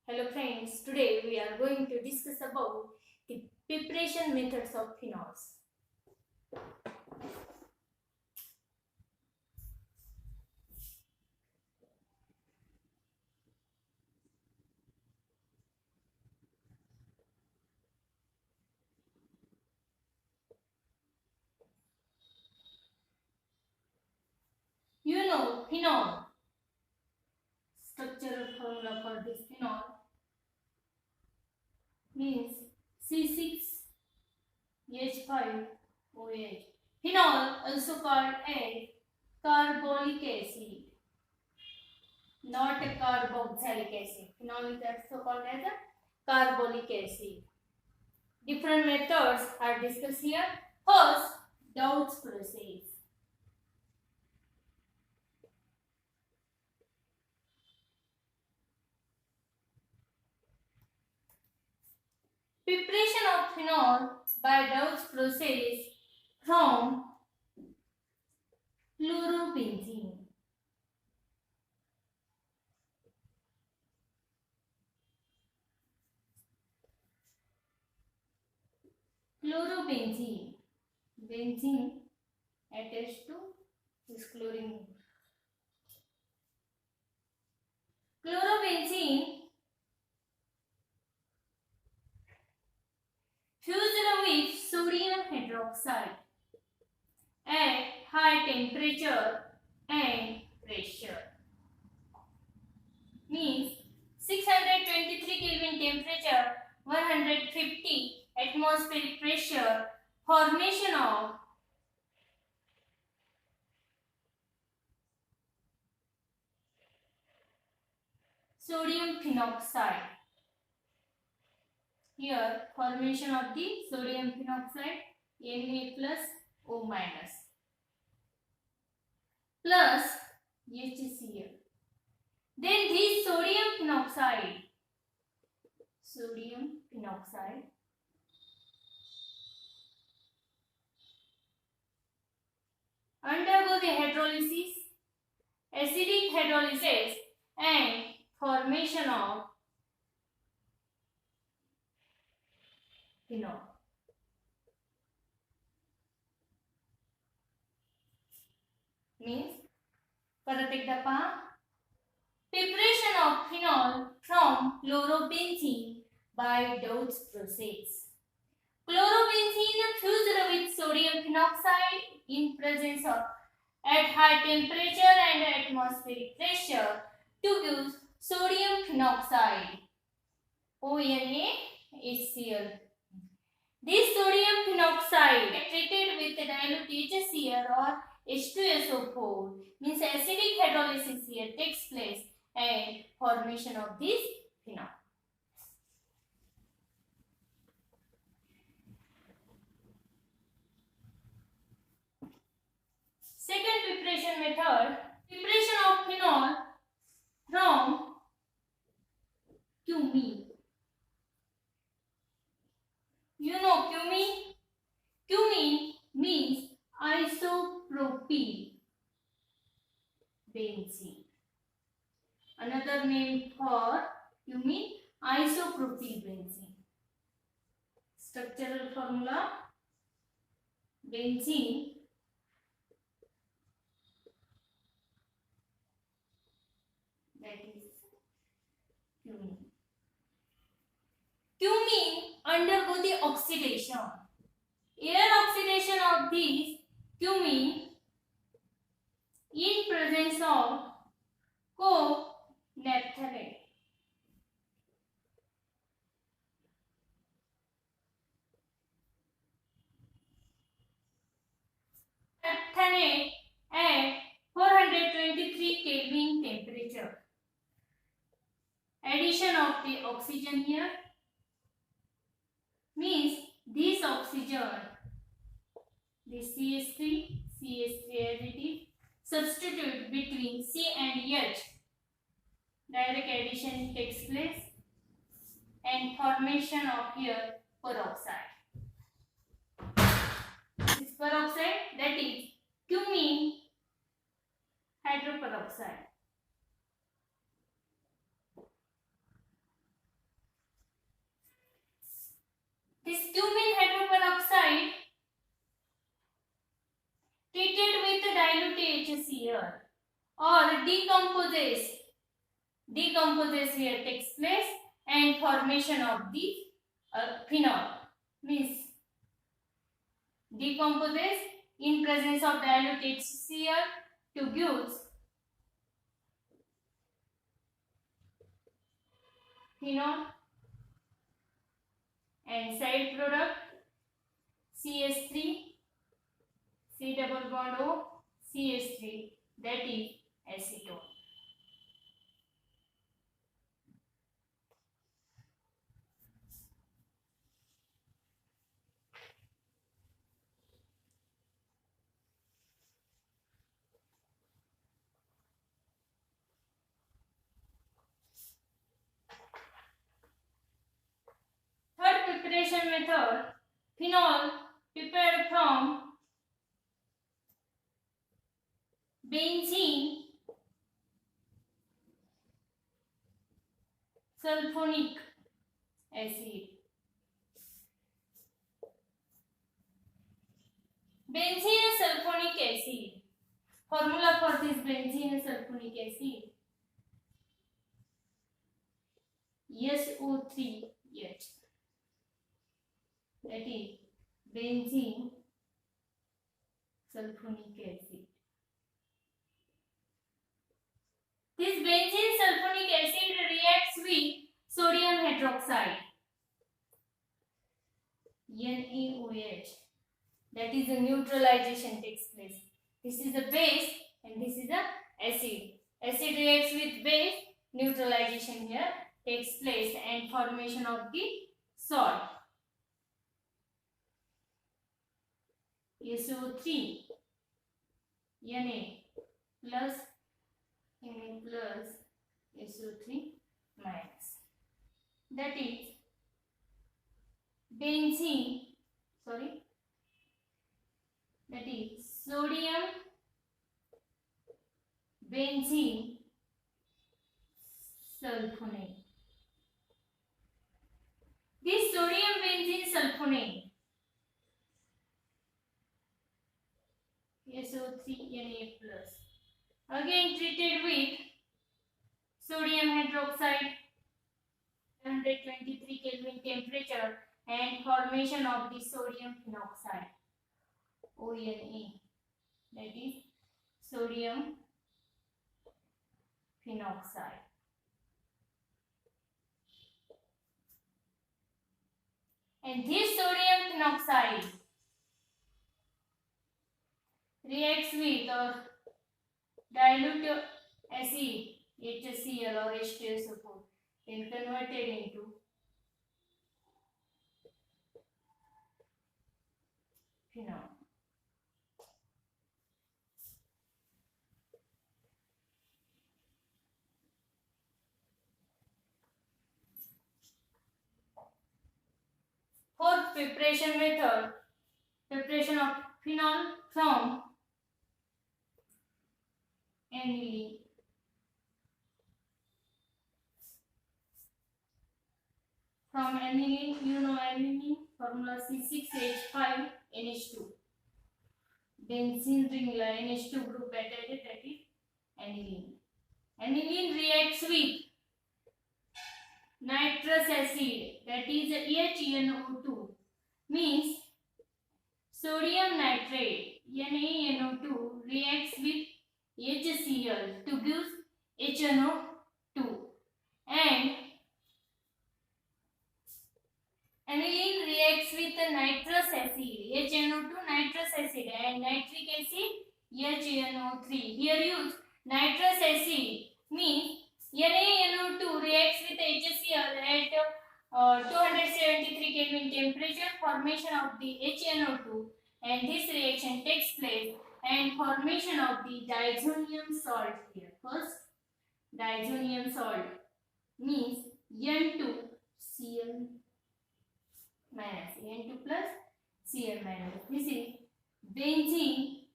Hello friends, today we are going to discuss about the preparation methods of phenols. You know phenol, structural formula for this phenol means C6H5OH. Phenol also called a carbolic acid, not a carboxylic acid. Phenol is also called as a carbolic acid. Different methods are discussed here. First, Dow's process. Preparation of phenol by Dow's process from chlorobenzene. Chlorobenzene. Benzene attached to this chlorine. Chlorobenzene fused with sodium hydroxide at high temperature and pressure. Means 623 Kelvin temperature, 150 atmospheric pressure, formation of sodium phenoxide. Here formation of the sodium phenoxide Na plus O minus plus HCl. Then this sodium phenoxide undergo the hydrolysis, acidic hydrolysis and formation of phenol. Means परत एकदा पहा, preparation of phenol from chlorobenzene by Dow's process. Chlorobenzene fused with sodium phenoxide in presence of at high temperature and atmospheric pressure to give sodium phenoxide ONaHCl. This sodium phenoxide treated with dilute HCl or H2SO4 means acidic hydrolysis here takes place and formation of this phenol. Second preparation method, preparation of phenol from cumene. You know cumene? Cumene means isopropyl benzene. Another name for cumene, isopropyl benzene. Structural formula, benzene that is cumene. Cumene undergo the oxidation. Air oxidation of this cumene in presence of co-naphthalate. Naphthalate at 423 Kelvin temperature. Addition of the oxygen here means this oxygen, this CH3 as it is, substitute between C and H. Direct addition takes place and formation of here peroxide. This peroxide that is cumene hydroperoxide. This cumene hydroperoxide treated with dilute HCl or decomposes here takes place and formation of the phenol means decomposes in presence of dilute HCl to give phenol and side product CH3 C double bond O CH3, that is acetone. Third preparation method, phenol prepared from benzene sulfonic acid. Benzene sulfonic acid. Formula for this benzene sulfonic acid, SO3H, that is benzene sulfonic acid. This benzene sulfonic acid reacts with sodium hydroxide, NaOH, that is the neutralization takes place. This is the base and this is the acid. Acid reacts with base, neutralization here takes place and formation of the salt. SO3 Na plus SO3 minus, that is sodium benzene sulfonate. This sodium benzene sulfonate, SO3 Na plus, again treated with sodium hydroxide 123 Kelvin temperature and formation of the sodium phenoxide, ONA, that is sodium phenoxide. And this sodium phenoxide reacts with dilute acid HCl or H2SO4 and converted into phenol. Fourth preparation method, preparation of phenol from aniline. From aniline, you know aniline, formula C6H5NH2. Benzene ring line NH2 group added, that is aniline. Aniline reacts with nitrous acid, that is HNO2, means sodium nitrate NaNO2 reacts with HCl to give HNO2, and aniline reacts with the nitrous acid HNO2 nitrous acid and nitric acid HNO3. Here use nitrous acid means NaNO2 reacts with HCl at 273 Kelvin temperature, formation of the HNO2, and this reaction takes place and formation of the diazonium salt here. First, diazonium salt means N2Cl minus, N2 plus Cl minus. This is benzene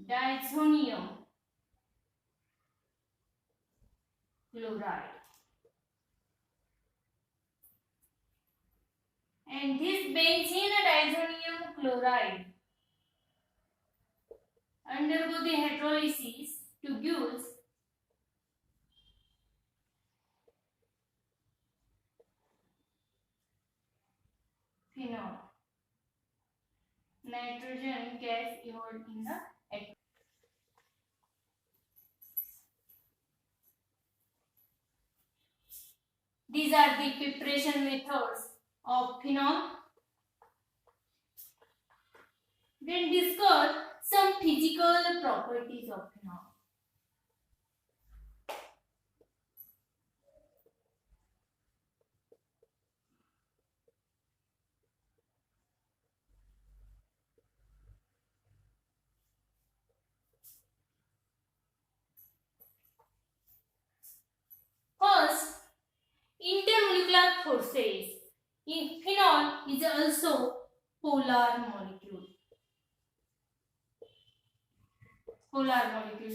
diazonium chloride. And this benzene diazonium chloride undergo the hydrolysis to give phenol. Nitrogen gas evolved in the atmosphere. These are the preparation methods of phenol. Then discuss some physical properties of phenol. First, intermolecular forces. In phenol is also polar molecule.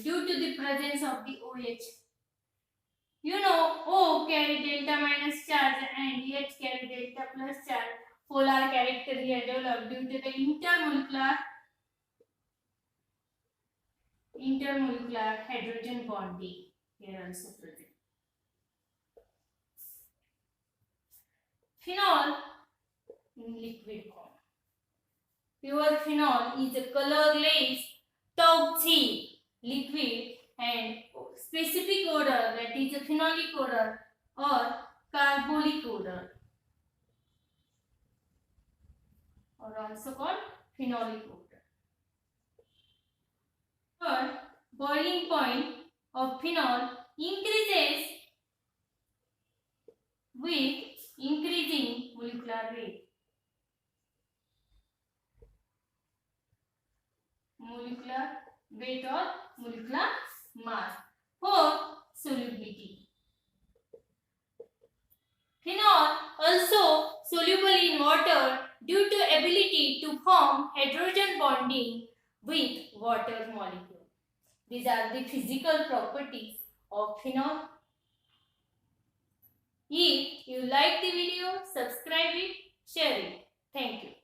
Due to the presence of the OH. You know, O carry delta minus charge and H carry delta plus charge. Polar character here developed due to the intermolecular hydrogen bonding here also present. Phenol in liquid form. Pure phenol is a colorless, toxic liquid and specific odor, that is a phenolic odor or carbolic odor, or also called phenolic odor. Third, boiling point of phenol increases with increasing molecular weight. Molecular weight or molecular mass. Fourth, solubility. Phenol also soluble in water due to ability to form hydrogen bonding with water molecule. These are the physical properties of phenol. If you like the video, subscribe it, share it. Thank you.